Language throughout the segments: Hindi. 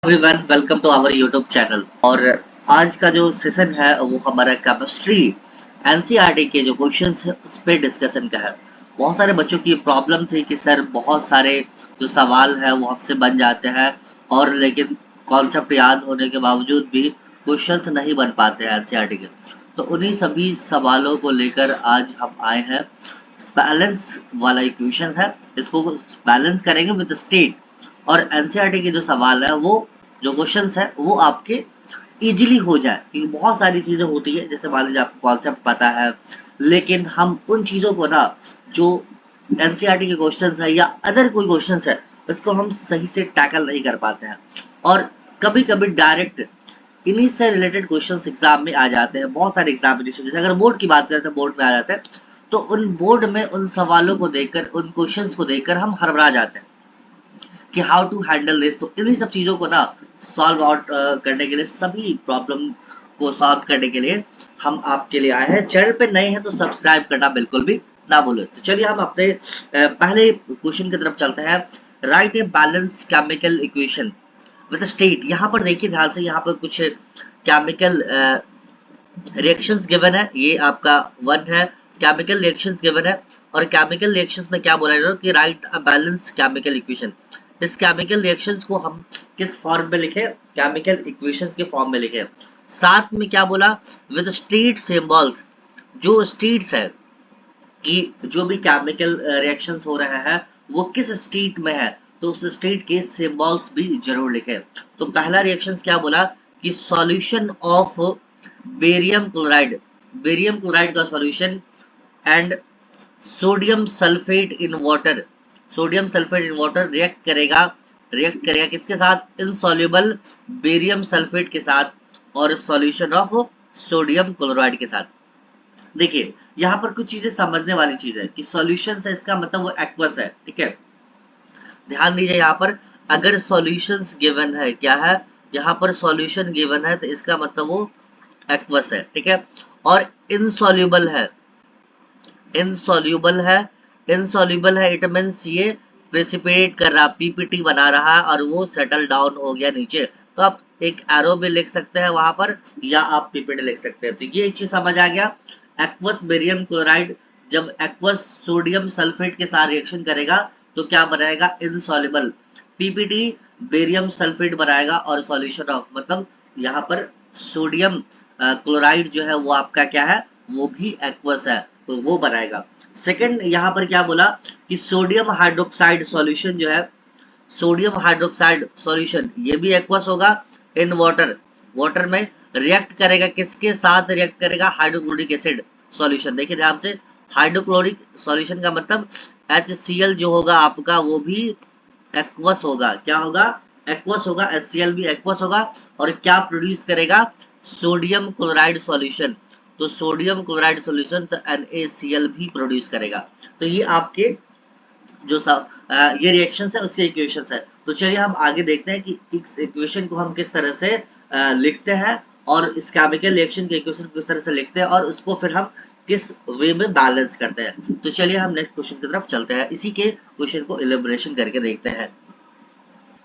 Everyone welcome to our YouTube channel. और आज का जो सेशन है वो हमारा केमिस्ट्री एनसीईआरटी के जो क्वेश्चंस है उस पे डिस्कशन का है। बहुत सारे बच्चों की प्रॉब्लम थी कि सर बहुत सारे जो सवाल है वो हमसे बन जाते हैं और लेकिन कॉन्सेप्ट याद होने के बावजूद भी क्वेश्चंस नहीं बन पाते हैं एनसीईआरटी के। तो उन्हीं सभी सवालों को लेकर आज हम आए हैं। बैलेंस वाला इक्वेशन है, इसको बैलेंस करेंगे विद स्टेट। और एनसीईआरटी के जो सवाल है वो जो क्वेश्चंस है वो आपके इजीली हो जाए, क्योंकि बहुत सारी चीजें होती है जैसे मान लीजिए आपको कॉन्सेप्ट पता है लेकिन हम उन चीजों को ना जो एनसीईआरटी के क्वेश्चंस है या अदर कोई क्वेश्चंस है उसको हम सही से टैकल नहीं कर पाते हैं। और कभी कभी डायरेक्ट इन्हीं से रिलेटेड क्वेश्चंस एग्जाम में आ जाते हैं। बहुत सारे एग्जामिनेशन जैसे अगर बोर्ड की बात करें तो बोर्ड में आ जाते हैं, तो उन बोर्ड में उन सवालों को देखकर उन क्वेश्चंस को देखकर हम हड़बड़ा जाते हैं कि हाउ टू हैंडल दिस। तो इन्हीं सब चीजों को ना सॉल्व आउट करने के लिए, सभी प्रॉब्लम को सॉल्व करने के लिए हम आपके लिए आए हैं। चैनल पे नए हैं तो सब्सक्राइब करना बिल्कुल भी ना भूलें। तो चलिए हम अपने पहले क्वेश्चन की तरफ चलते हैं। Right a balance chemical equation with state. यहाँ पर देखिए ध्यान से, यहाँ पर कुछ केमिकल रिएक्शंस गिवन है, ये आपका वन है। केमिकल रिएक्शंस गिवन है और केमिकल रिएक्शंस में क्या बोला जा रहा है कि right a balance chemical equation. इस केमिकल रिएक्शंस को हम किस फॉर्म में लिखे? केमिकल इक्वेशंस के फॉर्म में लिखे। साथ में क्या बोला? With state symbols. जो स्टेट्स है कि जो भी केमिकल रिएक्शंस हो रहा है वो किस स्टेट में है, तो उस स्टेट के सिंबल्स भी जरूर लिखे। तो पहला रिएक्शन क्या बोला कि solution of barium chloride, barium chloride का solution and sodium sulphate in water, sodium sulphate in water react करेगा किसके साथ? इनसॉल्युबल बेरियम सल्फेट के साथ और सॉल्यूशन ऑफ सोडियम क्लोराइड के साथ। देखिए यहाँ पर कुछ चीजें समझने वाली चीज है कि सॉल्यूशन है इसका मतलब वो एक्वस है, ठीक है। ध्यान दीजिए यहाँ पर अगर सॉल्यूशंस गिवन है, क्या है यहाँ पर सॉल्यूशन गिवन है, तो इसका मतलब वो एक्वस है, ठीक है। और इनसॉल्युबल है, इनसॉल्युबल है, इनसॉल्युबल है इट मीन्स ये प्रेसिपिटेट कर रहा, पीपीटी बना रहा है और वो सेटल डाउन हो गया नीचे। तो आप एक एरो भी लिख सकते हैं वहां पर या आप पीपीटी लिख सकते हैं। तो ये एक चीज समझ आ गया। एक्वस बेरियम क्लोराइड जब एक्वस सोडियम सल्फेट के साथ रिएक्शन करेगा तो क्या बनाएगा? इनसॉल्युबल। पीपीटी बेरियम सल्फेट बनाएगा और सॉल्यूशन ऑफ मतलब यहाँ पर सोडियम क्लोराइड जो है वो आपका क्या है? वो भी एक्वस है तो वो बनाएगा। सेकंड यहाँ पर क्या बोला कि सोडियम हाइड्रोक्साइड सॉल्यूशन जो है, सोडियम हाइड्रोक्साइड सॉल्यूशन ये भी एक्वस होगा इन वाटर। वाटर में रिएक्ट करेगा, किसके साथ रिएक्ट करेगा? Hydrochloric acid solution. देखिए ध्यान से, हाइड्रोक्लोरिक सॉल्यूशन का मतलब HCl जो होगा आपका वो भी एक्वस होगा। क्या होगा? एक्वस होगा। HCl भी एक्वस होगा और क्या प्रोड्यूस करेगा? Sodium chloride solution. तो सोडियम क्लोराइड सॉल्यूशन तो NaCl भी प्रोड्यूस करेगा। तो ये आपके जो ये रिएक्शंस है उसके इक्वेशंस है। तो चलिए हम आगे देखते हैं कि इस इक्वेशन को हम किस तरह से लिखते हैं और इस केमिकल रिएक्शन के इक्वेशन को किस तरह से लिखते हैं और उसको फिर हम किस वे में बैलेंस करते हैं। तो चलिए हम नेक्स्ट क्वेश्चन की तरफ चलते हैं, इसी के क्वेश्चन को इलेबोरेशन करके देखते हैं।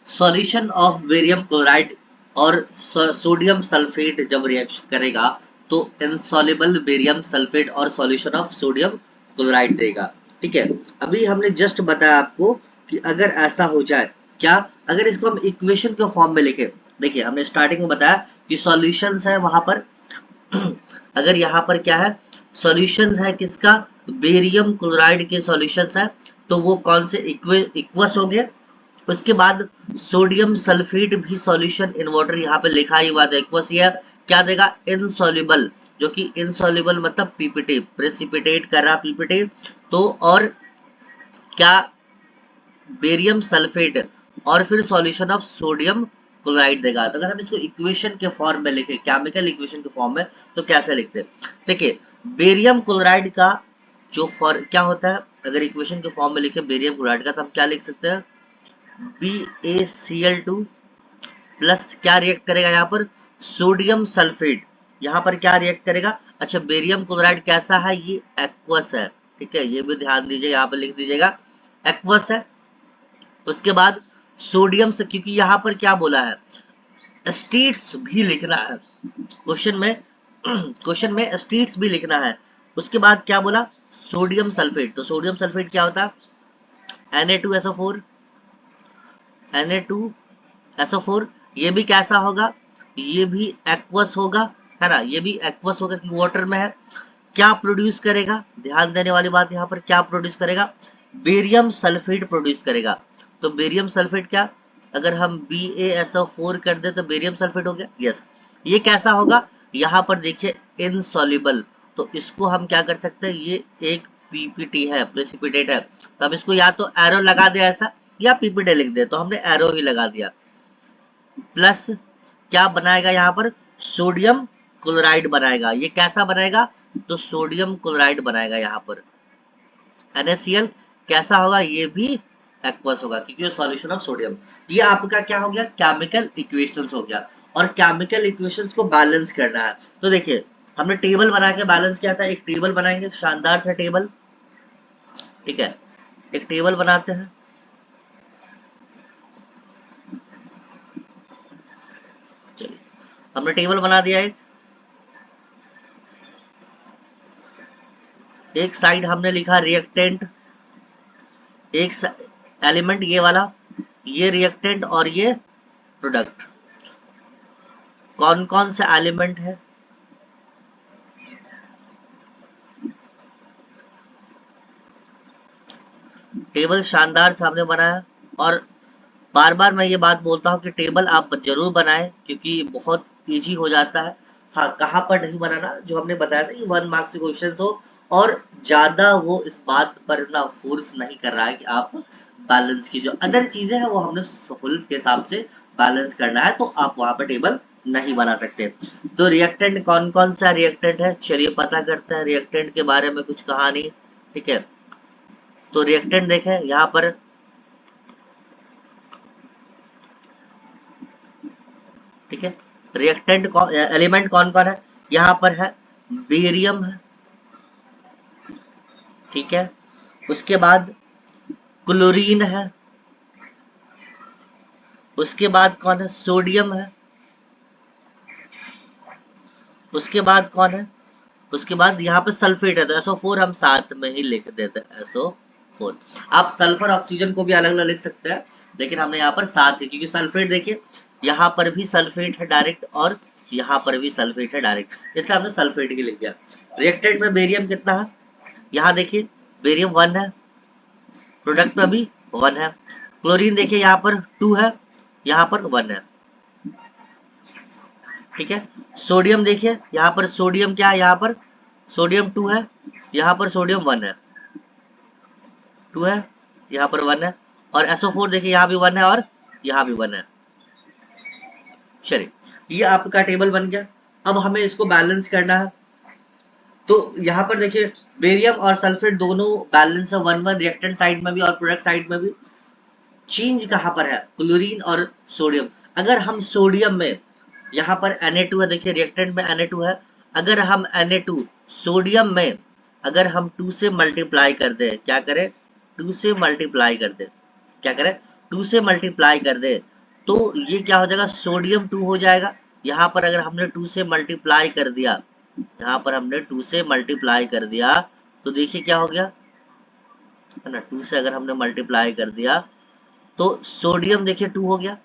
सॉल्यूशन ऑफ बेरियम क्लोराइड और सोडियम सल्फेट जब रिएक्शन करेगा तो इनसॉल्युबल बेरियम सल्फेट और सॉल्यूशन ऑफ सोडियम क्लोराइड देगा, ठीक है। अभी हमने जस्ट बताया आपको कि अगर ऐसा हो जाए, क्या अगर इसको हम इक्वेशन के फॉर्म में लिखे। देखिए हमने स्टार्टिंग में बताया कि सॉल्यूशंस है वहां पर अगर यहाँ पर क्या है? सॉल्यूशन है किसका? बेरियम क्लोराइड के सॉल्यूशंस है, तो वो कौन से इक्वस हो गए। उसके बाद सोडियम सल्फेट भी सॉल्यूशन इन वाटर, यहाँ पे लिखा ही हुआ था एक्वस, क्या देगा? इनसॉल्युबल, जो कि इनसॉल्युबल मतलब पीपीटी, प्रेसिपिटेट कर रहा पीपीटी। तो और क्या? बेरियम सल्फेट और फिर सॉल्यूशन ऑफ सोडियम क्लोराइड देगा। तो अगर हम इसको इक्वेशन के फॉर्म में लिखे, केमिकल इक्वेशन के फॉर्म में, तो कैसे लिखते हैं? देखिए बेरियम क्लोराइड का जो क्या होता है, अगर इक्वेशन के फॉर्म में लिखे बेरियम क्लोराइड का, तो हम क्या लिख सकते हैं? BaCl2 प्लस क्या रिएक्ट करेगा यहाँ पर? Sodium sulphate. यहाँ पर क्या रिएक्ट करेगा? अच्छा बेरियम क्लोराइड कैसा है? ये एक्वस है, ठीक है, ये भी ध्यान दीजिए, यहाँ पर लिख दीजिएगा एक्वस है। उसके बाद सोडियम से, क्योंकि यहाँ पर क्या बोला है? स्टेट्स भी लिखना है क्वेश्चन में। क्वेश्चन में स्टेट्स भी लिखना है। उसके बाद क्या बोला, सोडियम सल्फेट। तो सोडियम सल्फेट क्या होता है, Na2SO4, Na2SO4। ये भी कैसा होगा, ये भी एक्वस होगा, है ना, ये भी एक्वस होगा कि वाटर में है। क्या प्रोड्यूस करेगा, ध्यान देने वाली बात यहाँ पर, क्या प्रोड्यूस करेगा, बेरियम सल्फेट प्रोड्यूस करेगा। तो बेरियम सल्फेट क्या, अगर हम BaSO4 कर दे तो बेरियम सल्फेट हो गया। यस, ये कैसा होगा, यहाँ पर देखिए इनसॉल्युबल। तो इसको हम क्या कर सकते हैं, ये एक पीपीटी है, प्रेसिपिटेट है। तो अब इसको या तो एरो लगा दे ऐसा, या पीपीटी लिख दे, तो हमने एरो ही लगा दिया। प्लस क्या बनाएगा यहाँ पर, सोडियम क्लोराइड बनाएगा। ये कैसा बनाएगा, तो सोडियम क्लोराइड बनाएगा यहाँ पर। NaCl कैसा होगा, ये भी एक्वस होगा क्योंकि सॉल्यूशन ऑफ सोडियम। ये आपका क्या हो गया, केमिकल इक्वेशंस हो गया। और केमिकल इक्वेशंस को बैलेंस करना है। तो देखिए हमने टेबल बना के बैलेंस किया था, एक टेबल बनाएंगे, शानदार था टेबल, ठीक है, एक टेबल बनाते हैं। चलिए हमने टेबल बना दिया, एक साइड हमने लिखा रिएक्टेंट, एक एलिमेंट ये वाला, ये रिएक्टेंट और ये प्रोडक्ट। कौन कौन से एलिमेंट है, टेबल शानदार सामने बनाया। और बार बार मैं ये बात बोलता हूँ कि टेबल आप जरूर बनाएं क्योंकि बहुत इजी हो जाता है। हाँ, कहाँ पर नहीं बनाना, जो हमने बताया था कि 1 मार्क्स के क्वेश्चन हो, और ज्यादा वो इस बात पर ना फोर्स नहीं कर रहा है कि आप बैलेंस की जो अदर चीजें हैं वो हमने सहूलत के हिसाब से बैलेंस करना है, तो आप वहां पर टेबल नहीं बना सकते। तो रिएक्टेंट कौन कौन सा रिएक्टेंट है, चलिए पता करते हैं। रिएक्टेंट के बारे में कुछ कहा नहीं, ठीक है। तो रिएक्टेंट देखें यहाँ पर, ठीक है, रिएक्टेंट एलिमेंट कौन कौन है, यहाँ पर है बेरियम है, ठीक है। उसके बाद क्लोरीन है, उसके बाद कौन है, सोडियम है, उसके बाद कौन है, उसके बाद यहाँ पे सल्फेट है। तो SO4 हम साथ में ही लिख देते हैं, SO4। आप सल्फर ऑक्सीजन को भी अलग अलग लिख सकते हैं, लेकिन हमने यहाँ पर साथ ही, क्योंकि सल्फेट देखिए यहाँ पर भी सल्फेट है डायरेक्ट, और यहाँ पर भी सल्फेट है डायरेक्ट, इसलिए हमने सल्फेट ही लिख दिया। रिएक्टेंट में बेरियम कितना है, यहाँ देखिए बेरियम 1 है, प्रोडक्ट में भी 1 है। क्लोरीन देखिए यहाँ पर 2 है, यहाँ पर 1 है, ठीक है। सोडियम देखिए यहाँ पर, सोडियम क्या है, यहाँ पर सोडियम 2 है, यहाँ पर सोडियम 1 है, 2 है, यहाँ पर 1 है। और SO4 देखिए यहाँ भी 1 है और यहाँ भी 1 है। चलिए ये आपका टेबल बन गया। अब हमें इसको बैलेंस करना है। तो यहाँ पर देखिए बेरियम और सल्फेट दोनों बैलेंस है, 1-1 रिएक्टेंट साइड में भी और प्रोडक्ट साइड में भी। चेंज कहाँ पर है, क्लोरीन और सोडियम। अगर हम सोडियम में, यहाँ पर Na2 है, देखिए रिएक्टेंट में Na2 है, अगर हम Na2 सोडियम में अगर हम 2 से मल्टीप्लाई कर दे, क्या करें, 2 से मल्टीप्लाई कर दे, क्या करें, 2 से मल्टीप्लाई कर दे, तो ये क्या हो जाएगा, सोडियम 2 हो जाएगा। यहाँ पर अगर हमने 2 से मल्टीप्लाई कर दिया, यहाँ पर हमने 2 से मल्टीप्लाई कर दिया, तो देखिए क्या हो गया, है ना, 2 से अगर हमने मल्टीप्लाई कर दिया तो सोडियम देखिए 2 हो गया।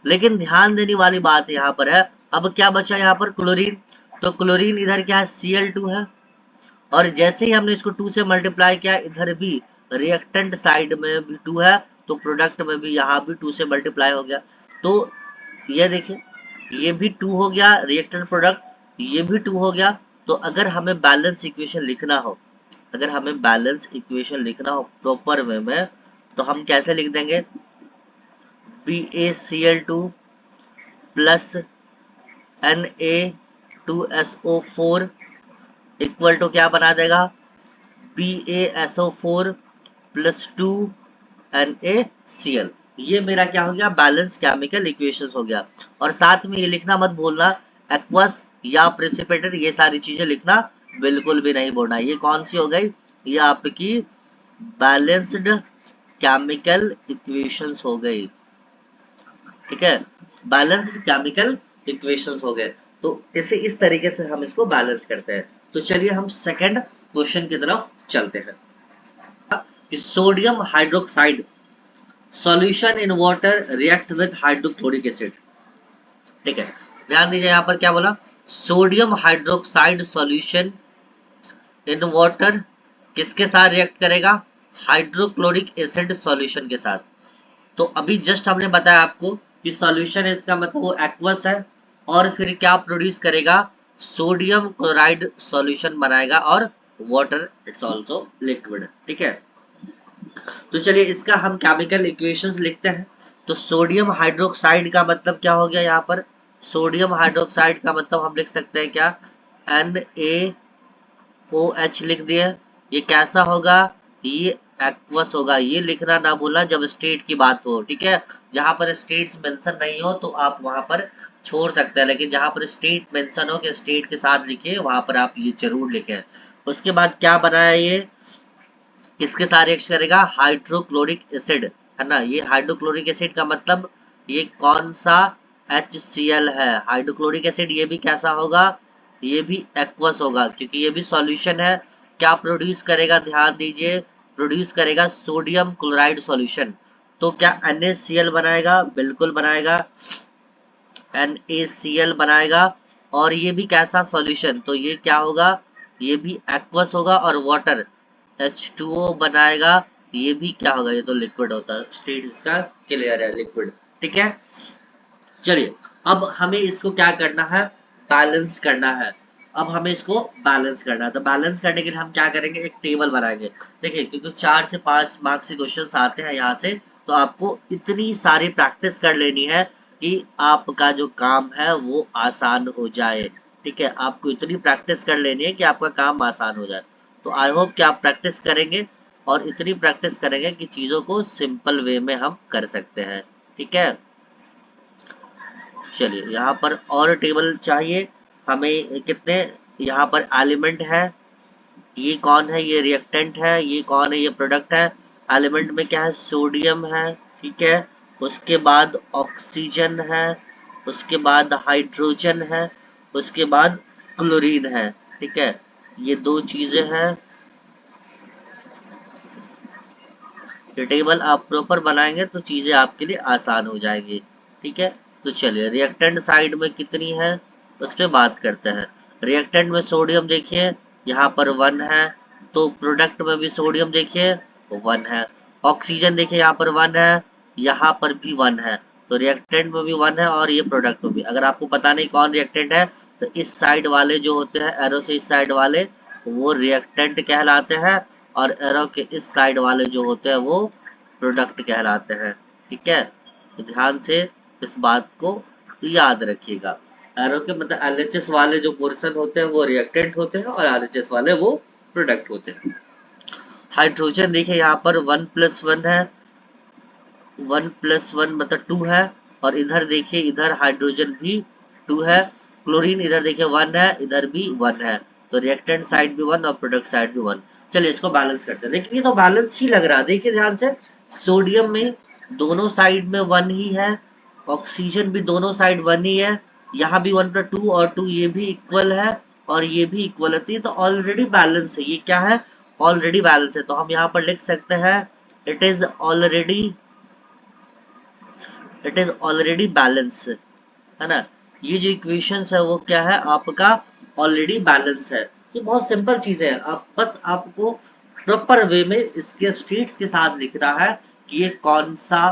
लेकिन ध्यान देने वाली बात यहाँ पर है, अब क्या बचा यहाँ पर, क्लोरीन। तो क्लोरीन इधर क्या है, Cl2 है, और जैसे ही हमने इसको 2 से मल्टीप्लाई किया, इधर भी रिएक्टेंट साइड में भी 2 है, तो प्रोडक्ट में भी यहाँ भी 2 से मल्टीप्लाई हो गया। तो ये देखिए ये भी 2 हो गया, रिएक्टेंट प्रोडक्ट ये भी 2 हो गया। तो अगर हमें बैलेंस इक्वेशन लिखना हो, अगर हमें बैलेंस इक्वेशन लिखना हो प्रॉपर वे में, तो हम कैसे लिख देंगे, BaCl2 plus Na2SO4 equal to क्या बना देगा, BaSO4 प्लस 2 NaCl। ये मेरा क्या हो गया, बैलेंस केमिकल इक्वेशंस हो गया। और साथ में ये लिखना मत भूलना, एक्वस या प्रेसिपिटेट, ये सारी चीजें लिखना बिल्कुल भी नहीं बोलना। ये कौन सी हो गई, ये आपकी बैलेंस्ड केमिकल इक्वेशंस हो गई, ठीक है। बैलेंस्ड केमिकल इक्वेशंस हो गए। तो इसे इस तरीके से हम इसको बैलेंस करते हैं। तो चलिए हम सेकंड क्वेश्चन की तरफ चलते हैं कि sodium hydroxide solution in water react with hydrochloric acid. ठीक है, ध्यान दीजिए यहाँ पर क्या बोला, sodium hydroxide solution in water किसके साथ रिएक्ट करेगा, हाइड्रोक्लोरिक एसिड सॉल्यूशन के साथ। तो अभी जस्ट हमने बताया आपको कि सॉल्यूशन है, इसका मतलब वो एक्वस है, और फिर क्या प्रोड्यूस करेगा, सोडियम क्लोराइड सॉल्यूशन बनाएगा, और वाटर इट्स आल्सो लिक्विड। ठीक है, तो चलिए इसका हम केमिकल इक्वेशंस लिखते हैं। तो सोडियम हाइड्रोक्साइड का मतलब क्या हो गया, यहाँ पर सोडियम हाइड्रोक्साइड का मतलब हम लिख सकते हैं क्या, NaOH लिख दिए। ये कैसा होगा, ये एक्वस होगा। ये लिखना ना भूलना जब स्टेट की बात हो। ठीक है, जहां पर स्टेट्स मेंशन नहीं हो तो आप वहां पर छोड़ सकते हैं, लेकिन जहां पर स्टेट मेंशन हो कि स्टेट के साथ लिखिए, वहां पर आप ये जरूर लिखें। उसके बाद क्या बनाया, ये किसके साथ रिएक्ट करेगा, हाइड्रोक्लोरिक एसिड, है ना। ये हाइड्रोक्लोरिक एसिड का मतलब ये कौन सा, HCl है। हाइड्रोक्लोरिक एसिड ये भी कैसा होगा, ये भी एक्वस होगा, क्योंकि ये भी सॉल्यूशन है। क्या प्रोड्यूस करेगा, ध्यान दीजिए, प्रोड्यूस करेगा सोडियम क्लोराइड सॉल्यूशन। तो क्या NaCl बनाएगा, बिल्कुल बनाएगा, NaCl बनाएगा। और ये भी कैसा सॉल्यूशन, तो ये क्या होगा, ये भी एक्वस होगा, और वाटर H2O बनाएगा। ये भी क्या होगा, ये तो लिक्विड होता है, स्टेट इसका क्लियर है, लिक्विड। ठीक है, चलिए अब हमें इसको क्या करना है, बैलेंस करना है। अब हमें इसको बैलेंस करना है, तो बैलेंस करने के लिए हम क्या करेंगे, एक टेबल बनाएंगे। देखिए, क्योंकि 4 से 5 मार्क्स के क्वेश्चन आते हैं यहाँ से, तो आपको इतनी सारी प्रैक्टिस कर लेनी है कि आपका जो काम है वो आसान हो जाए। ठीक है, आपको इतनी प्रैक्टिस कर लेनी है कि आपका काम आसान हो जाए। तो आई होप कि आप प्रैक्टिस करेंगे, और इतनी प्रैक्टिस करेंगे कि चीजों को सिंपल वे में हम कर सकते हैं। ठीक है, चलिए यहाँ पर और टेबल चाहिए हमें कितने, यहाँ पर एलिमेंट है, ये कौन है, ये रिएक्टेंट है, ये कौन है, ये प्रोडक्ट है। एलिमेंट में क्या है, सोडियम है। ठीक है, उसके बाद ऑक्सीजन है, उसके बाद हाइड्रोजन है, उसके बाद क्लोरीन है। ठीक है, ये दो चीजें हैं। ये टेबल आप प्रॉपर बनाएंगे तो चीजें आपके लिए आसान हो जाएंगी। ठीक है, तो चलिए रिएक्टेंट साइड में कितनी है उस पर बात करते हैं। रिएक्टेंट में सोडियम देखिए यहाँ पर 1 है, तो प्रोडक्ट में भी सोडियम देखिए 1 है। ऑक्सीजन देखिए यहाँ पर 1 है, यहाँ पर भी 1 है। तो रिएक्टेंट में भी 1 है, और ये प्रोडक्ट में भी। अगर आपको पता नहीं कौन रिएक्टेंट है, तो इस साइड वाले जो होते हैं एरो से इस साइड वाले, वो रिएक्टेंट कहलाते हैं, और एरो के इस साइड वाले जो होते हैं वो प्रोडक्ट कहलाते हैं। ठीक है, तो ध्यान से इस बात को याद रखिएगा। एरो के मतलब LHS वाले जो पोर्शन होते हैं वो रिएक्टेंट होते हैं, और RHS वाले वो प्रोडक्ट होते हैं। हाइड्रोजन देखिए यहाँ पर 1+1 है, 1+1 मतलब 2 है, और इधर देखिए इधर हाइड्रोजन भी 2 है। क्लोरीन इधर देखिए 1 है, इधर भी 1 है। तो रिएक्टेंट साइड भी 1 और प्रोडक्ट साइड भी 1। चलिए इसको बैलेंस करते हैं। देखिए ये तो बैलेंस ही लग रहा है, देखिए ध्यान से, सोडियम में दोनों साइड में 1 ही है, ऑक्सीजन भी दोनों साइड 1 ही है, यहाँ भी 1+2 और 2 ये भी इक्वल है, और ये भी इक्वल है। तो ऑलरेडी बैलेंस है, ये क्या है, ऑलरेडी बैलेंस है। तो हम यहाँ पर लिख सकते हैं it is already, it is already balance, है ना। ये जो इक्वेशंस है वो क्या है, आपका ऑलरेडी बैलेंस है। ये बहुत सिंपल चीज है, आप बस आपको प्रॉपर वे में इसके स्टेट्स के साथ लिखना है कि ये कौन सा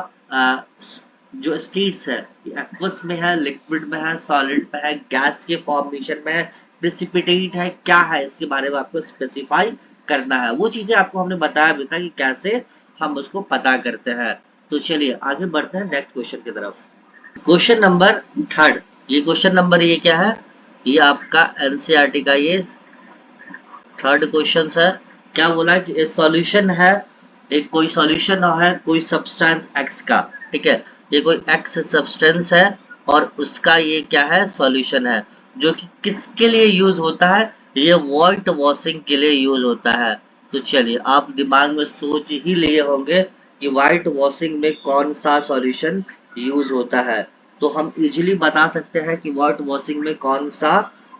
जो स्टेट्स है, एक्वस में है, लिक्विड में है, सॉलिड में है, गैस के फॉर्मेशन में है, प्रेसिपिटेट है, क्या है, इसके बारे में आपको स्पेसिफाई करना है। वो चीजें आपको हमने बताया भी था कि कैसे हम उसको पता करते हैं। तो चलिए आगे बढ़ते हैं नेक्स्ट क्वेश्चन की तरफ। क्वेश्चन नंबर थर्ड, ये क्वेश्चन नंबर ये क्या है, ये आपका एनसीईआरटी का ये थर्ड क्वेश्चन है। क्या बोला कि एक सॉल्यूशन है, एक कोई सॉल्यूशन है कोई सब्सटेंस एक्स का। ठीक है, ये कोई एक्स सब्सटेंस है, और उसका ये क्या है, सॉल्यूशन है, जो कि किसके लिए यूज होता है, ये व्हाइट वॉशिंग के लिए यूज होता है। तो चलिए आप दिमाग में सोच ही लिए होंगे कि व्हाइट वॉशिंग में कौन सा सॉल्यूशन यूज होता है। तो हम इजीली बता सकते हैं कि व्हाइट वॉशिंग में कौन सा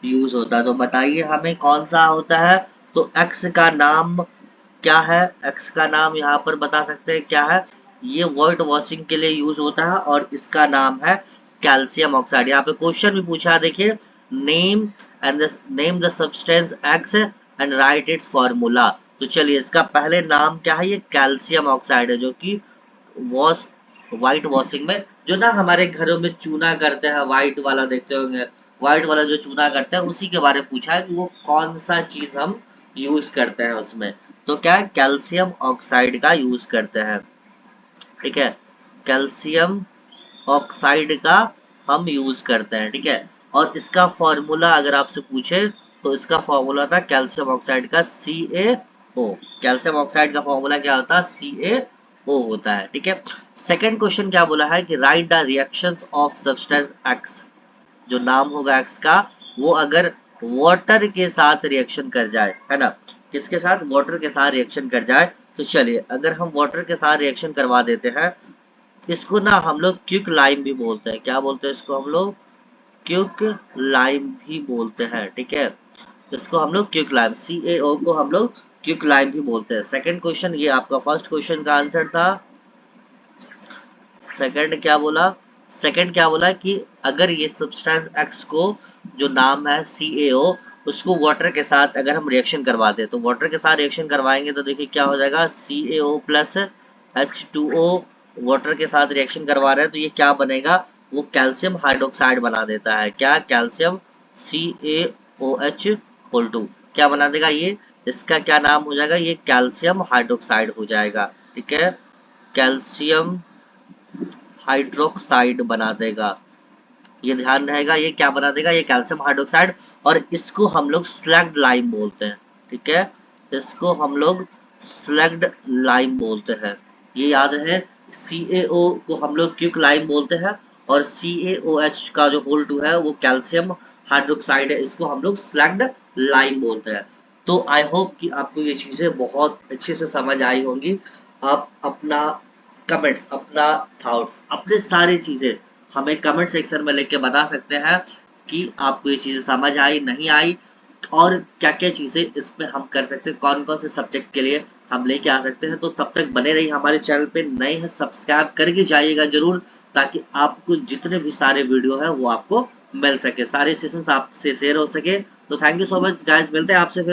यूज होता है। तो बताइए हमें कौन सा होता है। तो एक्स का नाम क्या है, एक्स का नाम यहाँ पर बता सकते हैं क्या है। ये व्हाइट वॉशिंग के लिए यूज होता है और इसका नाम है कैल्शियम ऑक्साइड। यहाँ पे क्वेश्चन भी पूछा है, देखिए name and name the substance x and right it's formula. तो चलिए इसका पहले नाम क्या है, ये कैल्शियम ऑक्साइड है, जो कि वॉश व्हाइट वॉशिंग में जो ना हमारे घरों में चूना करते हैं, व्हाइट वाला देखते होंगे, व्हाइट वाला जो चूना करते हैं उसी के बारे में पूछा है कि वो कौन सा चीज हम यूज करते हैं उसमें। तो क्या है, कैल्शियम ऑक्साइड का यूज करते हैं, ठीक है, कैल्शियम ऑक्साइड का हम यूज करते हैं, ठीक है। और इसका फॉर्मूला अगर आपसे पूछे तो इसका फॉर्मूला था कैल्शियम ऑक्साइड का CaO। कैल्शियम ऑक्साइड का फॉर्मूला क्या होता है, CaO होता है, ठीक है। सेकंड क्वेश्चन क्या बोला है कि right the reactions of substance x. जो नाम होगा एक्स का, वो अगर वाटर के साथ रिएक्शन कर जाए, है ना, किसके साथ, वाटर के साथ रिएक्शन कर जाए। तो चलिए अगर हम वाटर के साथ रिएक्शन करवा देते हैं, इसको ना हम लोग क्विक लाइम भी बोलते हैं। क्या बोलते हैं इसको, हम लोग क्विक लाइम भी बोलते हैं, ठीक है। इसको हम लोग क्विक लाइम, CaO को हम लोग क्विक लाइम भी बोलते हैं। सेकंड क्वेश्चन, ये आपका फर्स्ट क्वेश्चन का आंसर था। सेकंड क्या बोला, सेकंड क्या बोला कि अगर ये सब्सटेंस एक्स को जो नाम है CaO, उसको वाटर के साथ अगर हम रिएक्शन करवाते हैं, तो वाटर के साथ रिएक्शन करवाएंगे तो देखिए क्या हो जाएगा, CaO प्लस H2O। वाटर के साथ रिएक्शन करवा रहे हैं तो ये क्या बनेगा, वो कैल्शियम हाइड्रोक्साइड बना देता है। क्या, कैल्शियम CaOH होल 2 क्या बना देगा ये, इसका क्या नाम हो जाएगा, ये कैल्शियम हाइड्रोक्साइड हो जाएगा, ठीक है, कैल्शियम हाइड्रोक्साइड बना देगा। ये ध्यान रहेगा, ये क्या बना देगा, ये कैल्शियम हाइड्रोक्साइड। और इसको हम लोग स्लग्ड लाइम बोलते हैं, ठीक है, इसको हम लोग स्लग्ड लाइम बोलते हैं, ये याद है। CaO को हम लोग क्विक लाइम बोलते हैं और CaOH का जो होल 2 है वो कैल्शियम हाइड्रोक्साइड है, इसको हम लोग स्लग्ड लाइम बोलते हैं। तो आई होप कि आपको ये चीजें बहुत अच्छे से समझ आई होंगी। आप अपना कमेंट्स, अपना थॉट्स, अपने सारी चीजें हमें कमेंट सेक्शन में लिख के बता सकते हैं कि आपको ये चीजें समझ आई, नहीं आई, और क्या क्या चीजें इसमें हम कर सकते हैं, कौन कौन से सब्जेक्ट के लिए हम लेके आ सकते हैं। तो तब तक बने रहिए हमारे चैनल पे, नए हैं सब्सक्राइब करके जाइएगा जरूर, ताकि आपको जितने भी सारे वीडियो है वो आपको मिल सके, सारे सेशंस आपसे शेयर हो सके। तो thank you so much guys, मिलते हैं आपसे फिर।